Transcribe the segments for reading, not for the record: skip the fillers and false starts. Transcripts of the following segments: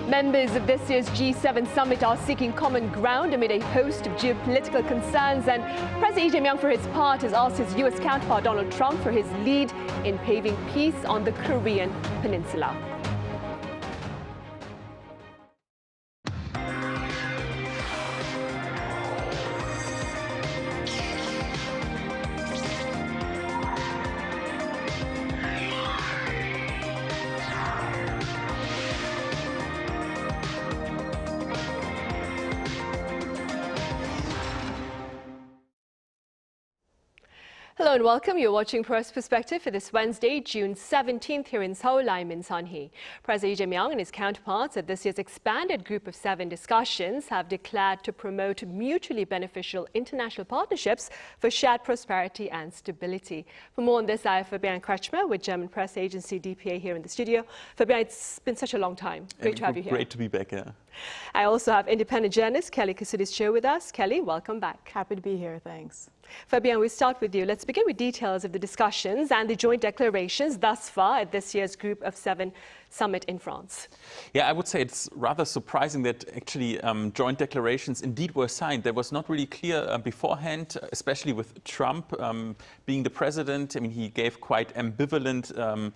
Members of this year's G7 summit are seeking common ground amid a host of geopolitical concerns, and President Lee Jae Myung, for his part, has asked his U.S. counterpart Donald Trump for his lead in paving peace on the Korean peninsula. Hello and welcome. You're watching Press Perspective for this Wednesday, June 17th here in Seoul. I'm Min Sun-hee. President Lee Jae Myung and his counterparts at this year's expanded Group of 7 discussions have declared to promote mutually beneficial international partnerships for shared prosperity and stability. For more on this, I have Fabian Kretschmer with German press agency DPA here in the studio. Fabian, it's been such a long time. Great to have you here. Great to be back, yeah. I also have independent journalist Kelly Kasulis Cho with us. Kelly, welcome back. Happy to be here, thanks. Fabian, we start with you. Let's begin with details of the discussions and the joint declarations thus far at this year's Group of 7 summit in France. Yeah, I would say it's rather surprising that actually joint declarations indeed were signed. That was not really clear beforehand, especially with Trump being the president. I mean, he gave quite ambivalent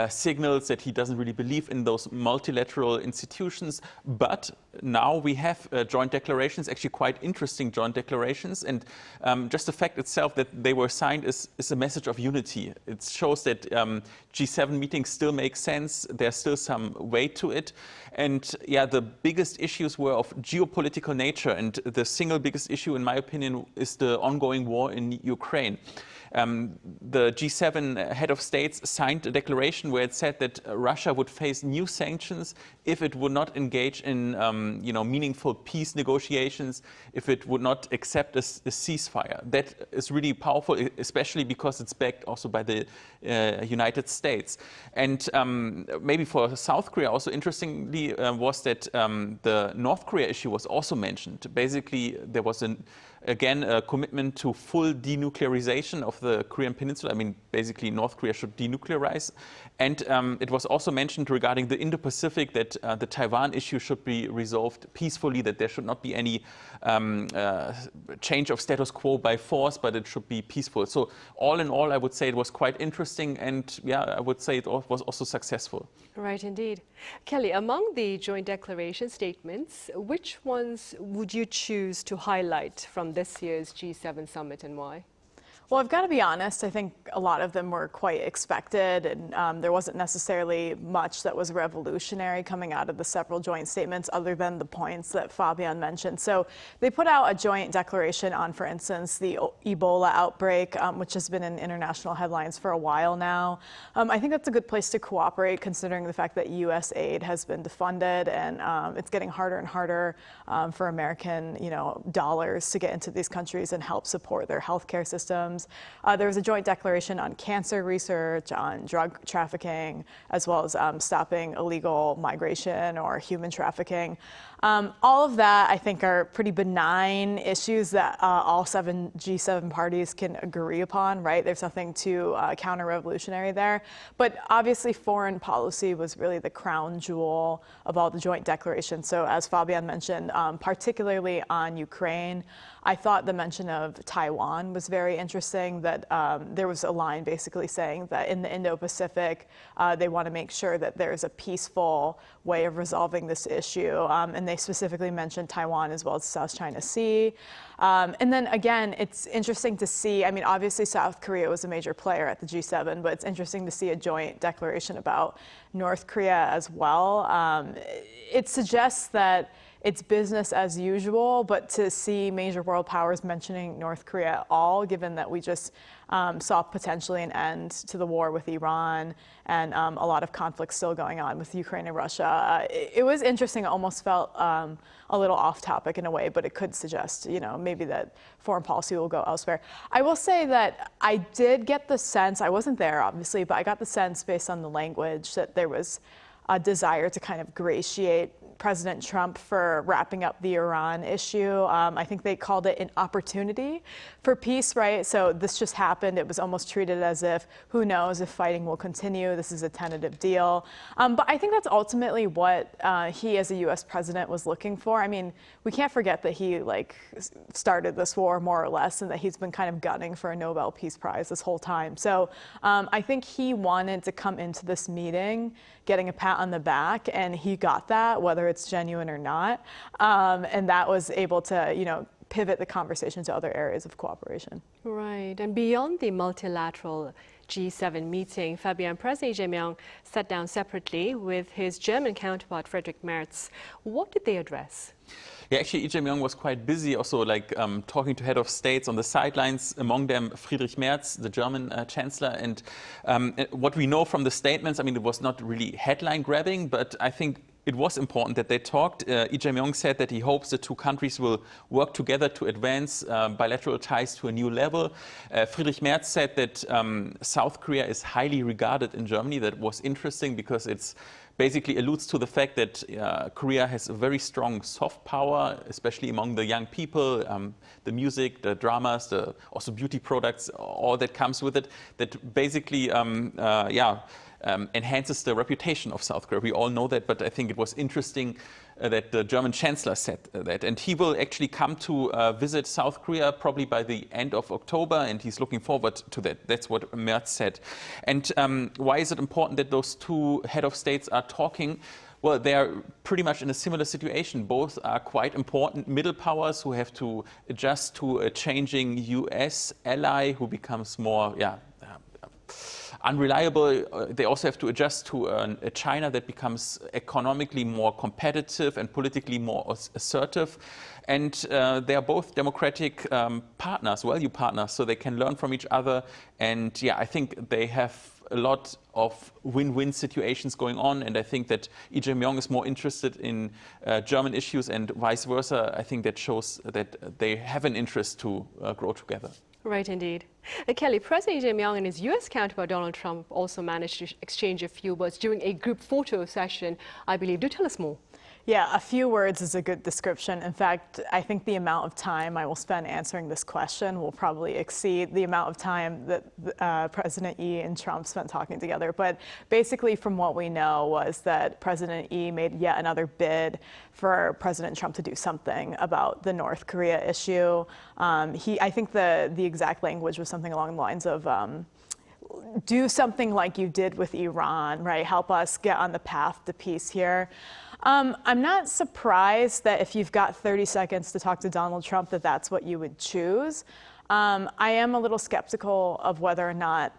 signals that he doesn't really believe in those multilateral institutions. But now we have joint declarations, actually quite interesting joint declarations. And just the fact itself that they were signed is a message of unity. It shows that G7 meetings still make sense. There's still some weight to it. And yeah, the biggest issues were of geopolitical nature. And the single biggest issue, in my opinion, is the ongoing war in Ukraine. The G7 head of states signed a declaration where it said that Russia would face new sanctions if it would not engage in meaningful peace negotiations, if it would not accept a ceasefire. That is really powerful, especially because it's backed also by the United States. And maybe for South Korea, also interestingly, was that the North Korea issue was also mentioned. Basically, there was again a commitment to full denuclearization of the Korean peninsula. I mean, basically North Korea should denuclearize. And it was also mentioned regarding the Indo-Pacific that the Taiwan issue should be resolved peacefully, that there should not be any change of status quo by force, but it should be peaceful. So all in all, I would say it was quite interesting, and yeah, I would say it was also successful. Right, indeed. Kelly, among the joint declaration statements, which ones would you choose to highlight from this year's G7 summit, and why? Well, I've got to be honest, I think a lot of them were quite expected, and there wasn't necessarily much that was revolutionary coming out of the several joint statements other than the points that Fabian mentioned. So they put out a joint declaration on, for instance, the Ebola outbreak, which has been in international headlines for a while now. I think that's a good place to cooperate, considering the fact that U.S. aid has been defunded, and it's getting harder and harder for American, dollars to get into these countries and help support their healthcare systems. There was a joint declaration on cancer research, on drug trafficking, as well as stopping illegal migration or human trafficking. All of that, I think, are pretty benign issues that all G7 parties can agree upon, right? There's nothing too counter-revolutionary there. But obviously, foreign policy was really the crown jewel of all the joint declarations. So as Fabian mentioned, particularly on Ukraine, I thought the mention of Taiwan was very interesting, that there was a line basically saying that in the Indo-Pacific, they want to make sure that there's a peaceful way of resolving this issue. And they specifically mentioned Taiwan as well as the South China Sea. And then again, it's interesting to see, I mean, obviously South Korea was a major player at the G7, but it's interesting to see a joint declaration about North Korea as well. It suggests that it's business as usual, but to see major world powers mentioning North Korea at all, given that we just saw potentially an end to the war with Iran and a lot of conflict still going on with Ukraine and Russia. It was interesting. It almost felt a little off topic in a way, but it could suggest, maybe that foreign policy will go elsewhere. I will say that I did get the sense, I wasn't there obviously, but I got the sense based on the language that there was desire to kind of gratiate President Trump for wrapping up the Iran issue. I think they called it an opportunity for peace, right? So this just happened. It was almost treated as if, who knows if fighting will continue. This is a tentative deal. But I think that's ultimately what he as a US president was looking for. I mean, we can't forget that he started this war more or less, and that he's been kind of gunning for a Nobel Peace Prize this whole time. So I think he wanted to come into this meeting getting a pat on the back, and he got that, whether it's genuine or not. And that was able to, pivot the conversation to other areas of cooperation. Right. And beyond the multilateral G7 meeting, Fabian, President Lee Jae Myung sat down separately with his German counterpart, Friedrich Merz. What did they address? Yeah, actually, Lee Jae Myung was quite busy also talking to head of states on the sidelines, among them Friedrich Merz, the German chancellor. And what we know from the statements, I mean, it was not really headline grabbing, but I think it was important that they talked. Lee Jae Myung said that he hopes the two countries will work together to advance bilateral ties to a new level. Friedrich Merz said that South Korea is highly regarded in Germany. That was interesting because it's basically alludes to the fact that Korea has a very strong soft power, especially among the young people, the music, the dramas, also beauty products, all that comes with it, that basically, enhances the reputation of South Korea. We all know that, but I think it was interesting that the German chancellor said that. And he will actually come to visit South Korea probably by the end of October, and he's looking forward to that. That's what Merz said. And why is it important that those two head of states are talking? Well, they are pretty much in a similar situation. Both are quite important middle powers who have to adjust to a changing US ally who becomes more, unreliable. They also have to adjust to a China that becomes economically more competitive and politically more assertive. And they are both democratic partners, value partners, so they can learn from each other. And I think they have a lot of win-win situations going on. And I think that Lee Jae Myung is more interested in German issues and vice versa. I think that shows that they have an interest to grow together. Right, indeed. Kelly, President Lee Jae Myung and his US counterpart Donald Trump also managed to exchange a few words during a group photo session, I believe. Do tell us more. Yeah, a few words is a good description. In fact, I think the amount of time I will spend answering this question will probably exceed the amount of time that President Yi and Trump spent talking together. But basically, from what we know, was that President Yi made yet another bid for President Trump to do something about the North Korea issue. I think the exact language was something along the lines of, do something like you did with Iran, right? Help us get on the path to peace here. I'm not surprised that if you've got 30 seconds to talk to Donald Trump, that's what you would choose. I am a little skeptical of whether or not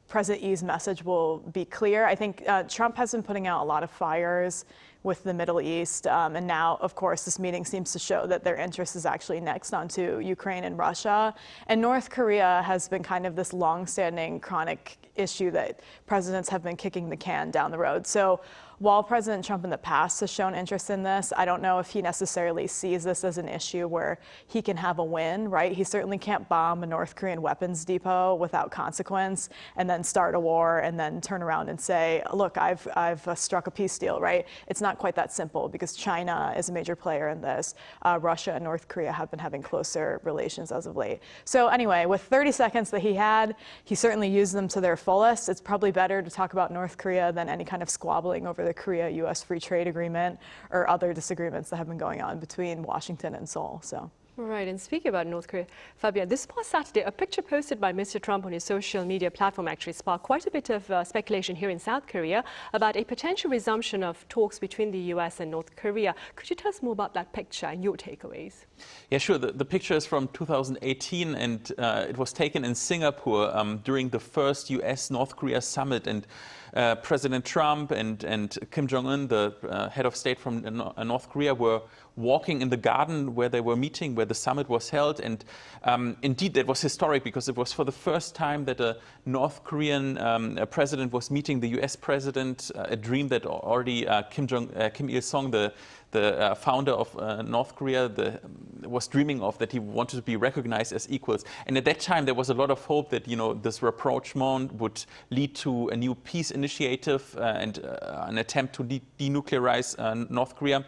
President Yi's message will be clear. I think Trump has been putting out a lot of fires with the Middle East. And now, of course, this meeting seems to show that their interest is actually next onto Ukraine and Russia. And North Korea has been kind of this long-standing chronic issue that presidents have been kicking the can down the road. So while President Trump in the past has shown interest in this, I don't know if he necessarily sees this as an issue where he can have a win, right? He certainly can't bomb a North Korean weapons depot without consequence and then start a war and then turn around and say, look, I've struck a peace deal, right? It's not quite that simple because China is a major player in this. Russia and North Korea have been having closer relations as of late. So anyway, with 30 seconds that he had, he certainly used them to their fullest. It's probably better to talk about North Korea than any kind of squabbling over the Korea-U.S. Free Trade Agreement or other disagreements that have been going on between Washington and Seoul. So. Right, and speaking about North Korea, Fabian, this past Saturday, a picture posted by Mr. Trump on his social media platform actually sparked quite a bit of speculation here in South Korea about a potential resumption of talks between the U.S. and North Korea. Could you tell us more about that picture and your takeaways? Yeah, sure. The picture is from 2018, and it was taken in Singapore during the first U.S.-North Korea summit. And President Trump and Kim Jong-un, the head of state from North Korea, were walking in the garden where they were meeting, where the summit was held. And indeed, that was historic because it was for the first time that a North Korean president was meeting the US president, a dream that already Kim Il-sung, the founder of North Korea, the was dreaming of, that he wanted to be recognized as equals. And at that time, there was a lot of hope that, you know, this rapprochement would lead to a new peace initiative and an attempt to denuclearize North Korea.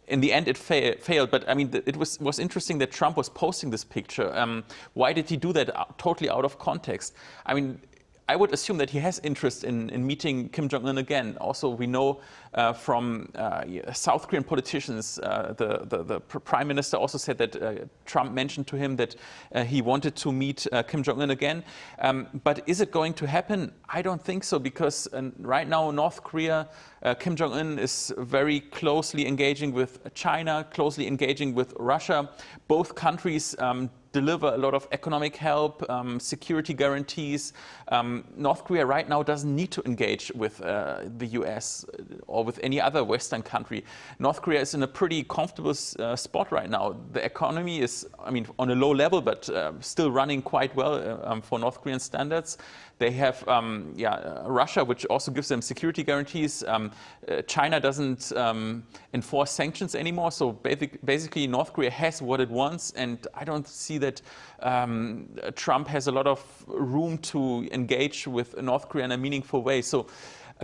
In the end, it failed. But I mean, it was interesting that Trump was posting this picture. Why did he do that totally out of context? I mean, I would assume that he has interest in meeting Kim Jong-un again. Also, we know from South Korean politicians, the prime minister also said that Trump mentioned to him that he wanted to meet Kim Jong-un again. But is it going to happen? I don't think so, because right now North Korea, Kim Jong-un is very closely engaging with China, closely engaging with Russia. Both countries deliver a lot of economic help, security guarantees. North Korea right now doesn't need to engage with the US or with any other Western country. North Korea is in a pretty comfortable spot right now. The economy is, I mean, on a low level, but still running quite well for North Korean standards. They have Russia, which also gives them security guarantees. China doesn't enforce sanctions anymore. So basically, North Korea has what it wants. And I don't see that Trump has a lot of room to engage with North Korea in a meaningful way. So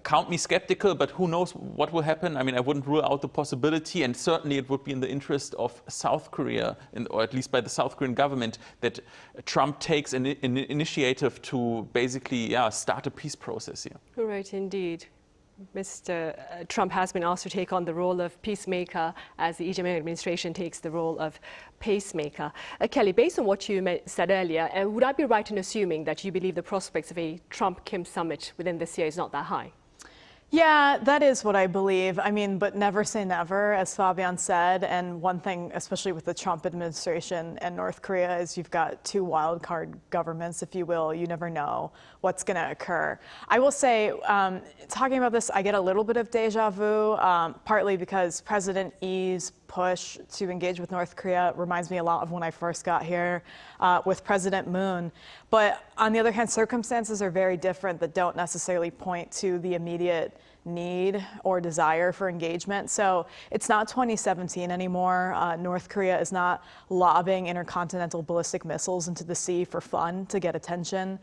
count me skeptical, but who knows what will happen. I mean, I wouldn't rule out the possibility, and certainly it would be in the interest of South Korea, or at least by the South Korean government, that Trump takes an initiative to basically start a peace process here. Right, indeed. Mr. Trump has been asked to take on the role of peacemaker as the Lee Jae Myung administration takes the role of pacemaker. Kelly, based on what you said earlier, would I be right in assuming that you believe the prospects of a Trump-Kim summit within this year is not that high? Yeah, that is what I believe. I mean, but never say never, as Fabian said. And one thing, especially with the Trump administration and North Korea, is you've got two wild card governments, if you will. You never know what's going to occur. I will say, talking about this, I get a little bit of deja vu, partly because President Lee's push to engage with North Korea reminds me a lot of when I first got here with President Moon. But on the other hand, circumstances are very different that don't necessarily point to the immediate need or desire for engagement. So it's not 2017 anymore. North Korea is not lobbing intercontinental ballistic missiles into the sea for fun to get attention.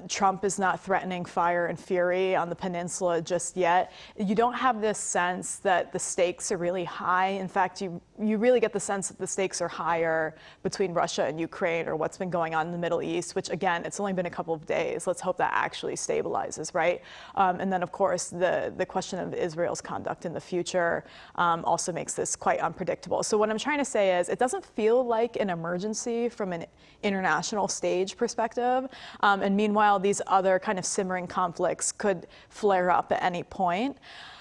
Trump is not threatening fire and fury on the peninsula just yet. You don't have this sense that the stakes are really high. In fact, you really get the sense that the stakes are higher between Russia and Ukraine, or what's been going on in the Middle East, which again, it's only been a couple of days. Let's hope that actually stabilizes, right? And then of course, the question of Israel's conduct in the future also makes this quite unpredictable. So what I'm trying to say is, it doesn't feel like an emergency from an international stage perspective. And meanwhile, these other kind of simmering conflicts could flare up at any point.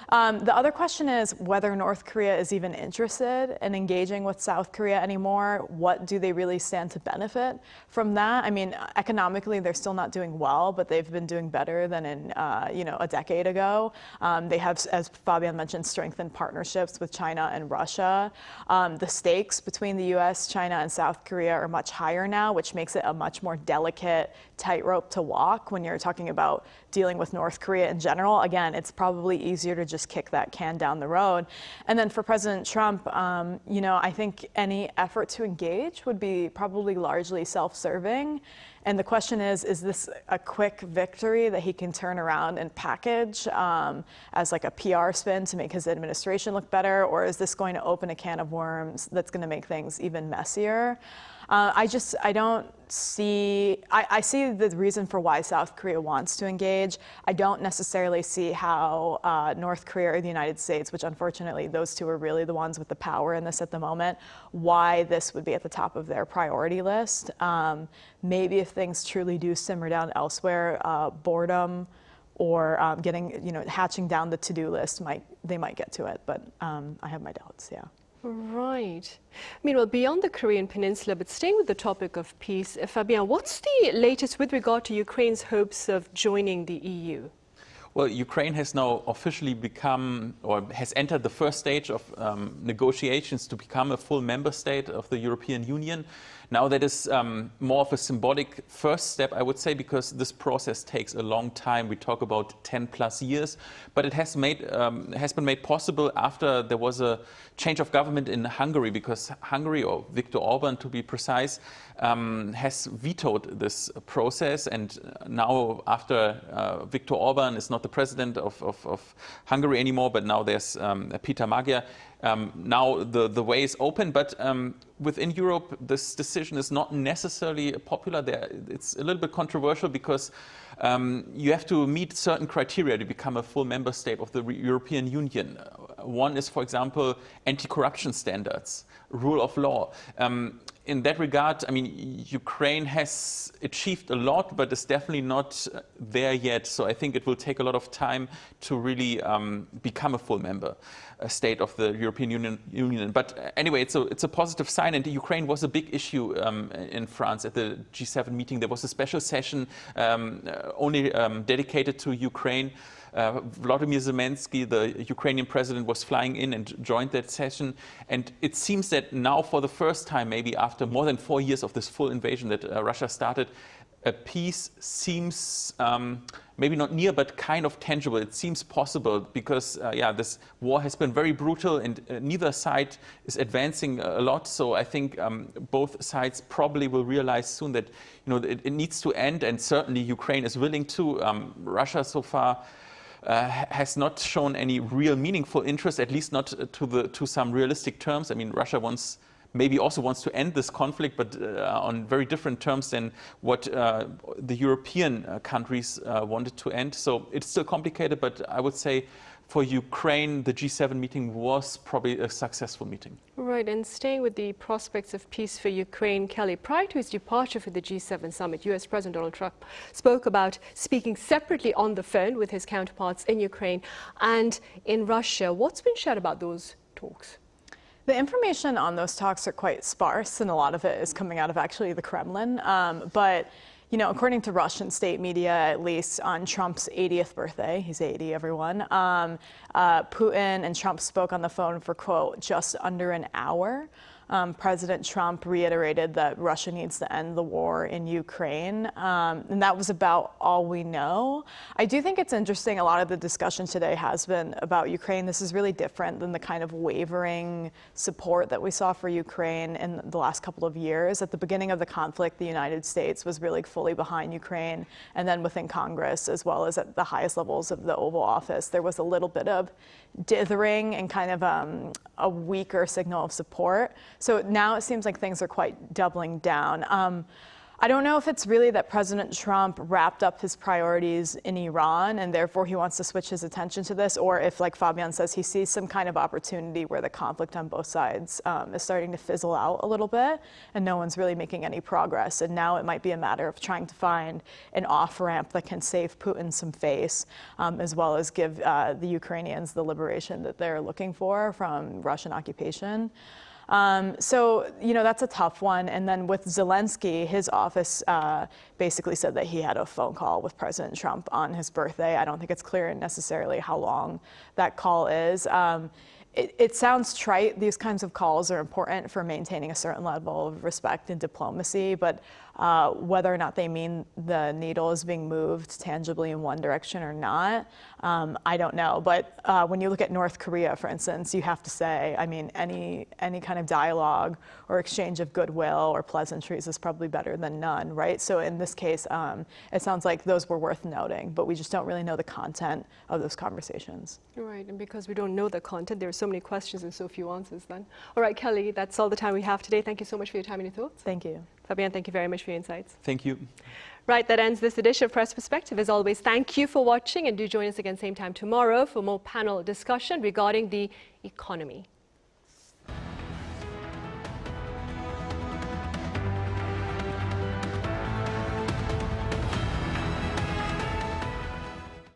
The other question is whether North Korea is even interested in engaging with South Korea anymore. What do they really stand to benefit from that? I mean, economically, they're still not doing well, but they've been doing better than in a decade ago. They have, as Fabian mentioned, strengthened partnerships with China and Russia. The stakes between the U.S., China, and South Korea are much higher now, which makes it a much more delicate tightrope to walk when you're talking about dealing with North Korea in general. Again, it's probably easier to just kick that can down the road. And then for President Trump, I think any effort to engage would be probably largely self-serving. And the question is this a quick victory that he can turn around and package as like a PR spin to make his administration look better? Or is this going to open a can of worms that's going to make things even messier? I see the reason for why South Korea wants to engage. I don't necessarily see how North Korea or the United States, which unfortunately those two are really the ones with the power in this at the moment, why this would be at the top of their priority list. Maybe if things truly do simmer down elsewhere, boredom or hatching down the to-do list, they might get to it, but I have my doubts, yeah. Right. Meanwhile, beyond the Korean Peninsula, but staying with the topic of peace, Fabian, what's the latest with regard to Ukraine's hopes of joining the EU? Well, Ukraine has now officially become, or has entered the first stage of negotiations to become a full member state of the European Union. Now that is more of a symbolic first step, I would say, because this process takes a long time. We talk about 10 plus years, but it has been made possible after there was a change of government in Hungary, because Hungary, or Viktor Orban to be precise, has vetoed this process. And now after Viktor Orban is not the president of Hungary anymore, but now there's Peter Magyar. Now the way is open, but within Europe, this decision is not necessarily popular. It's a little bit controversial because you have to meet certain criteria to become a full member state of the European Union. One is, for example, anti-corruption standards, rule of law. In that regard, I mean, Ukraine has achieved a lot, but is definitely not there yet. So I think it will take a lot of time to really become a full member state of the European Union. But anyway, it's a positive sign. And Ukraine was a big issue in France at the G7 meeting. There was a special session only dedicated to Ukraine. Volodymyr Zelensky, the Ukrainian president, was flying in and joined that session. And it seems that now, for the first time, maybe after more than 4 years of this full invasion that Russia started, a peace seems maybe not near, but kind of tangible. It seems possible because, this war has been very brutal, and neither side is advancing a lot. So I think both sides probably will realize soon that it needs to end, and certainly Ukraine is willing to. Russia so far has not shown any real meaningful interest, at least not to some realistic terms. I mean, Russia maybe also wants to end this conflict, but on very different terms than what the European countries wanted to end. So it's still complicated, but I would say for Ukraine, the G7 meeting was probably a successful meeting. Right, and staying with the prospects of peace for Ukraine, Kelly, prior to his departure for the G7 summit, US President Donald Trump spoke about speaking separately on the phone with his counterparts in Ukraine and in Russia. What's been shared about those talks? The information on those talks are quite sparse, and a lot of it is coming out of actually the Kremlin. But according to Russian state media, at least on Trump's 80th birthday, he's 80, everyone, Putin and Trump spoke on the phone for, quote, just under an hour. President Trump reiterated that Russia needs to end the war in Ukraine, and that was about all we know. I do think it's interesting, a lot of the discussion today has been about Ukraine. This is really different than the kind of wavering support that we saw for Ukraine in the last couple of years. At the beginning of the conflict, the United States was really fully behind Ukraine, and then within Congress, as well as at the highest levels of the Oval Office, there was a little bit of dithering and kind of a weaker signal of support. So now it seems like things are quite doubling down. I don't know if it's really that President Trump wrapped up his priorities in Iran and therefore he wants to switch his attention to this, or if, like Fabian says, he sees some kind of opportunity where the conflict on both sides is starting to fizzle out a little bit and no one's really making any progress. And now it might be a matter of trying to find an off-ramp that can save Putin some face, as well as give the Ukrainians the liberation that they're looking for from Russian occupation. So, that's a tough one. And then with Zelensky, his office basically said that he had a phone call with President Trump on his birthday. I don't think it's clear necessarily how long that call is. It sounds trite. These kinds of calls are important for maintaining a certain level of respect and diplomacy, but whether or not they mean the needle is being moved tangibly in one direction or not, I don't know. But when you look at North Korea, for instance, you have to say, I mean, any kind of dialogue or exchange of goodwill or pleasantries is probably better than none, right? So in this case, it sounds like those were worth noting, but we just don't really know the content of those conversations. Right, and because we don't know the content, there are so many questions and so few answers then. All right, Kelly, that's all the time we have today. Thank you so much for your time and your thoughts. Thank you. Fabian, thank you very much for your insights. Thank you. Right, that ends this edition of Press Perspective. As always, thank you for watching, and do join us again same time tomorrow for more panel discussion regarding the economy.